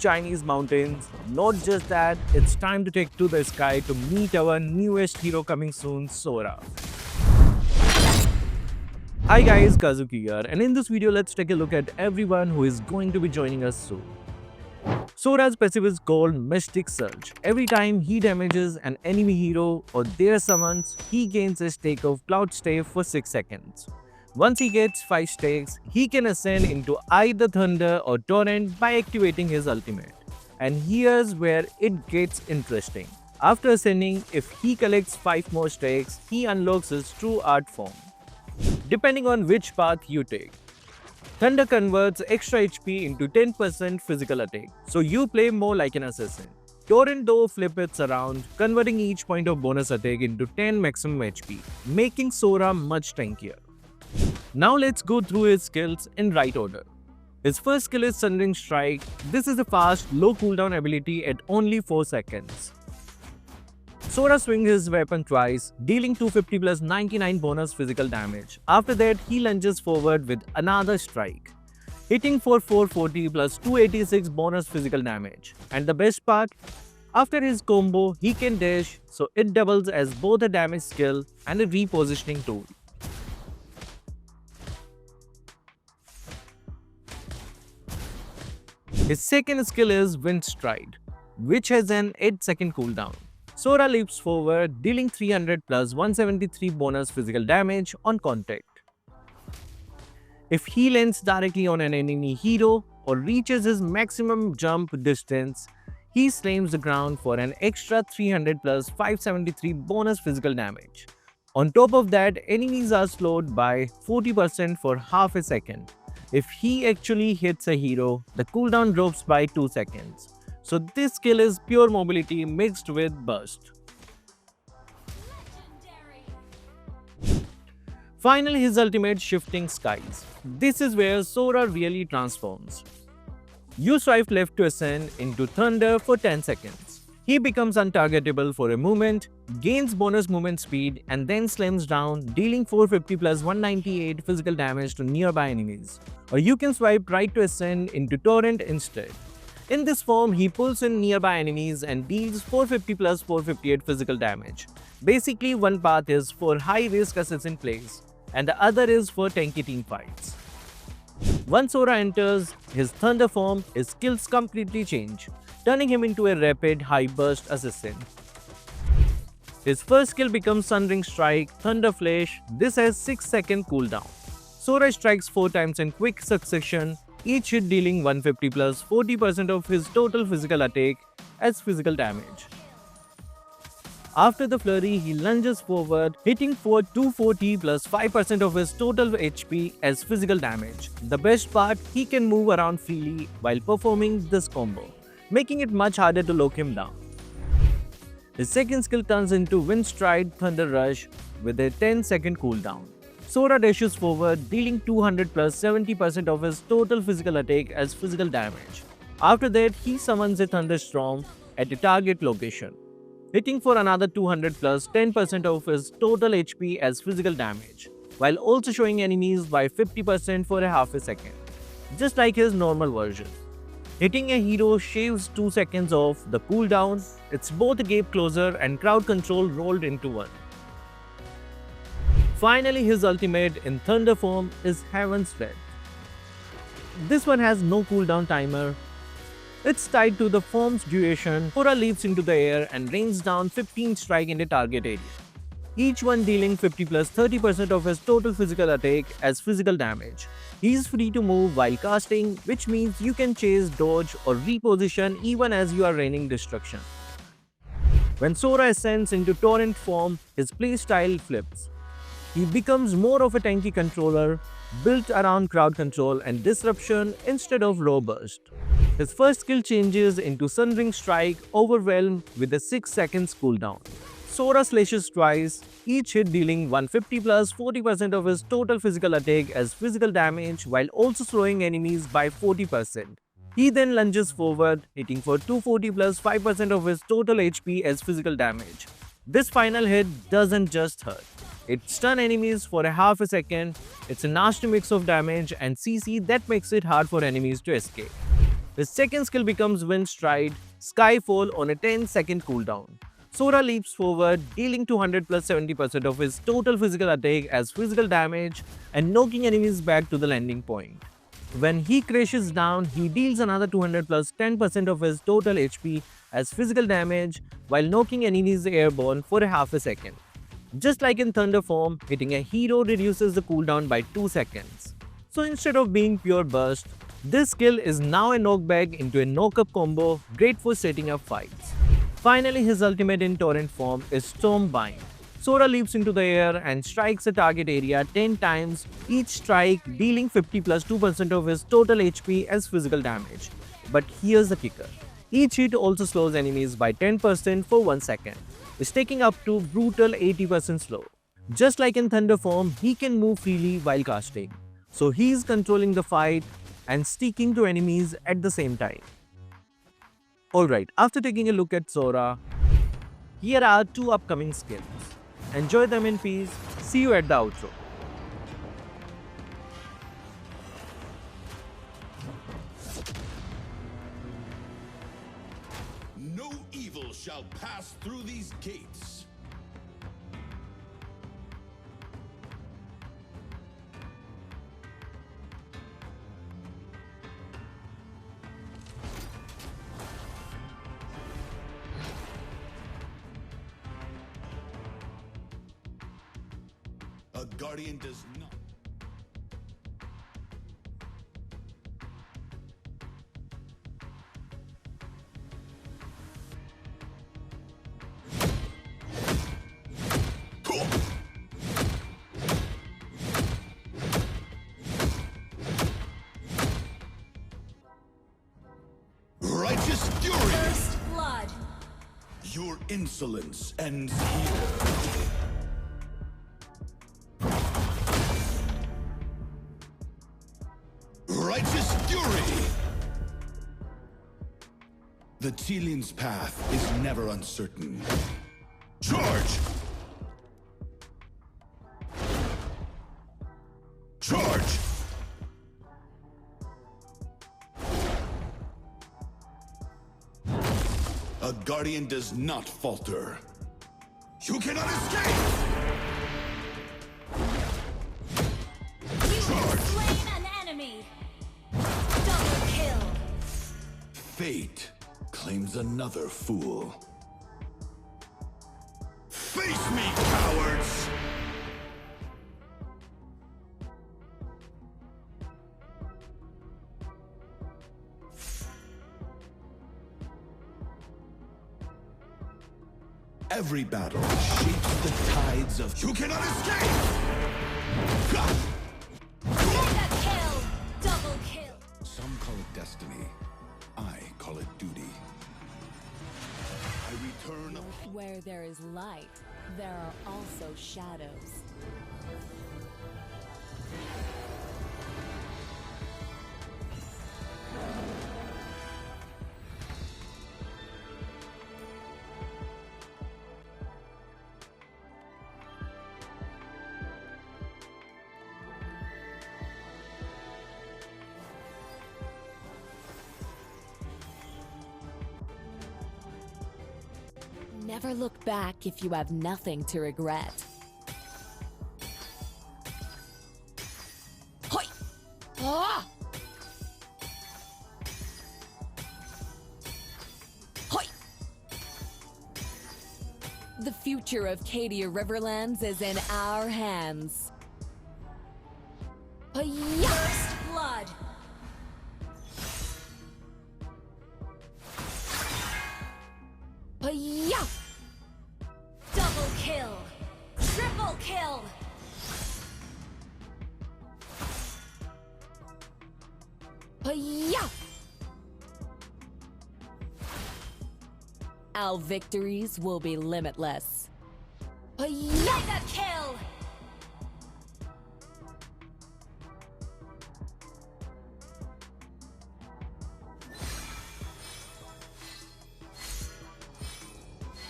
Chinese mountains. Not just that, it's time to take to the sky to meet our newest hero coming soon, Sora. Hi guys, Kazuki here, and in this video let's take a look at everyone who is going to be joining us soon. Sora's passive is called Mystic Surge. Every time he damages an enemy hero or their summons, he gains a stack of Cloud Stave for 6 seconds. Once he gets 5 stacks, he can ascend into either Thunder or Torrent by activating his ultimate. And here's where it gets interesting. After ascending, if he collects 5 more stacks, he unlocks his true art form. Depending on which path you take. Thunder converts extra HP into 10% physical attack, so you play more like an assassin. Torrent though flips it around, converting each point of bonus attack into 10 maximum HP, making Sora much tankier. Now let's go through his skills in right order. His first skill is Sundering Strike. This is a fast, low cooldown ability at only 4 seconds. Sora swings his weapon twice, dealing 250 plus 99 bonus physical damage. After that, he lunges forward with another strike, hitting for 440 plus 286 bonus physical damage. And the best part, after his combo, he can dash, so it doubles as both a damage skill and a repositioning tool. His second skill is Windstride, which has an 8-second cooldown. Sora leaps forward, dealing 300 plus 173 bonus physical damage on contact. If he lands directly on an enemy hero or reaches his maximum jump distance, he slams the ground for an extra 300 plus 573 bonus physical damage. On top of that, enemies are slowed by 40% for half a second. If he actually hits a hero, the cooldown drops by 2 seconds. So this skill is pure mobility mixed with burst. Finally, his ultimate, Shifting Skies. This is where Sora really transforms. You swipe left to ascend into Thunder for 10 seconds. He becomes untargetable for a moment, gains bonus movement speed, and then slams down, dealing 450 plus 198 physical damage to nearby enemies. Or you can swipe right to ascend into Torrent instead. In this form, he pulls in nearby enemies and deals 450 plus 458 physical damage. Basically, one path is for high-risk assassin plays, and the other is for tanky team fights. Once Sora enters his Thunder form, his skills completely change, turning him into a rapid, high-burst assassin. His first skill becomes Sundering Strike, Thunder Flash. This has 6-second cooldown. Sora strikes 4 times in quick succession, each hit dealing 150 plus 40% of his total physical attack as physical damage. After the flurry, he lunges forward, hitting for 240 plus 5% of his total HP as physical damage. The best part, he can move around freely while performing this combo, making it much harder to lock him down. His second skill turns into Windstride Thunder Rush with a 10-second cooldown. Sora dashes forward, dealing 200 plus 70% of his total physical attack as physical damage. After that, he summons a thunderstorm at a target location, hitting for another 200 plus 10% of his total HP as physical damage, while also showing enemies by 50% for a half a second, just like his normal version. Hitting a hero shaves 2 seconds off the cooldown. It's both a gap closer and crowd control rolled into one. Finally, his ultimate in Thunder form is Heaven's Threat. This one has no cooldown timer. It's tied to the form's duration. Sora leaps into the air and rains down 15 strikes in the target area, each one dealing 50 plus 30% of his total physical attack as physical damage. He is free to move while casting, which means you can chase, dodge, or reposition even as you are raining destruction. When Sora ascends into Torrent form, his playstyle flips. He becomes more of a tanky controller, built around crowd control and disruption instead of raw burst. His first skill changes into Sundering Strike, Overwhelm with a 6 seconds cooldown. Sora slashes twice, each hit dealing 150 plus 40% of his total physical attack as physical damage while also slowing enemies by 40%. He then lunges forward, hitting for 240 plus 5% of his total HP as physical damage. This final hit doesn't just hurt. It stuns enemies for a half a second. It's a nasty mix of damage and CC that makes it hard for enemies to escape. The second skill becomes Windstride, Skyfall on a 10-second cooldown. Sora leaps forward, dealing 200 plus 70% of his total physical attack as physical damage and knocking enemies back to the landing point. When he crashes down, he deals another 200 plus 10% of his total HP as physical damage while knocking enemies airborne for half a second. Just like in Thunder form, hitting a hero reduces the cooldown by 2 seconds. So instead of being pure burst, this skill is now a knockback into a knock-up combo, great for setting up fights. Finally, his ultimate in Torrent form is Stormbind. Sora leaps into the air and strikes a target area 10 times, each strike dealing 50 plus 2% of his total HP as physical damage. But here's the kicker. Each hit also slows enemies by 10% for 1 second, taking up to brutal 80% slow. Just like in Thunder form, he can move freely while casting. So he's controlling the fight and sticking to enemies at the same time. Alright, after taking a look at Sora, here are 2 upcoming skills. Enjoy them in peace. See you at the outro. No evil shall pass through these gates. A guardian does not. Righteous fury! First blood! Your insolence ends here. Righteous fury! The Tilian's path is never uncertain. Charge! Charge! A guardian does not falter. You cannot escape! You have slain an enemy! Double kill! Fate claims another fool. Face me, cowards! Every battle shapes the tides of... You cannot escape! Mega kill! Double kill! Some call it destiny. I call it duty. I return... Where there is light, there are also shadows. Never look back if you have nothing to regret. Hoi! Ah! Hoi! The future of Cadia Riverlands is in our hands. Hi-ya! First blood! Hi-ya! Double kill! Triple kill! Hi-ya! Our victories will be limitless. Hi-ya! Mega kill!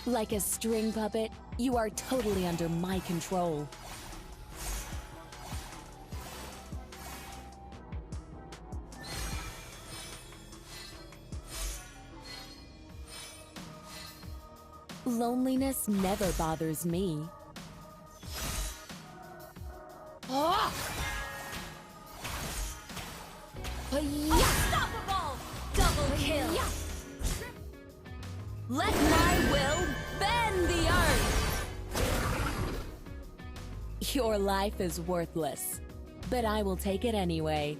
Like a string puppet, you are totally under my control. Loneliness never bothers me. Unstoppable! Double kill! Let my will bend the earth! Your life is worthless, but I will take it anyway.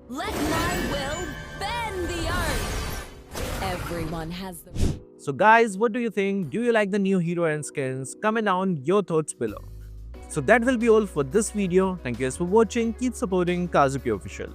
Let my will bend the earth! Everyone has the... So guys, what do you think? Do you like the new hero and skins? Comment down your thoughts below. So that will be all for this video. Thank you guys for watching. Keep supporting Kazuki Official.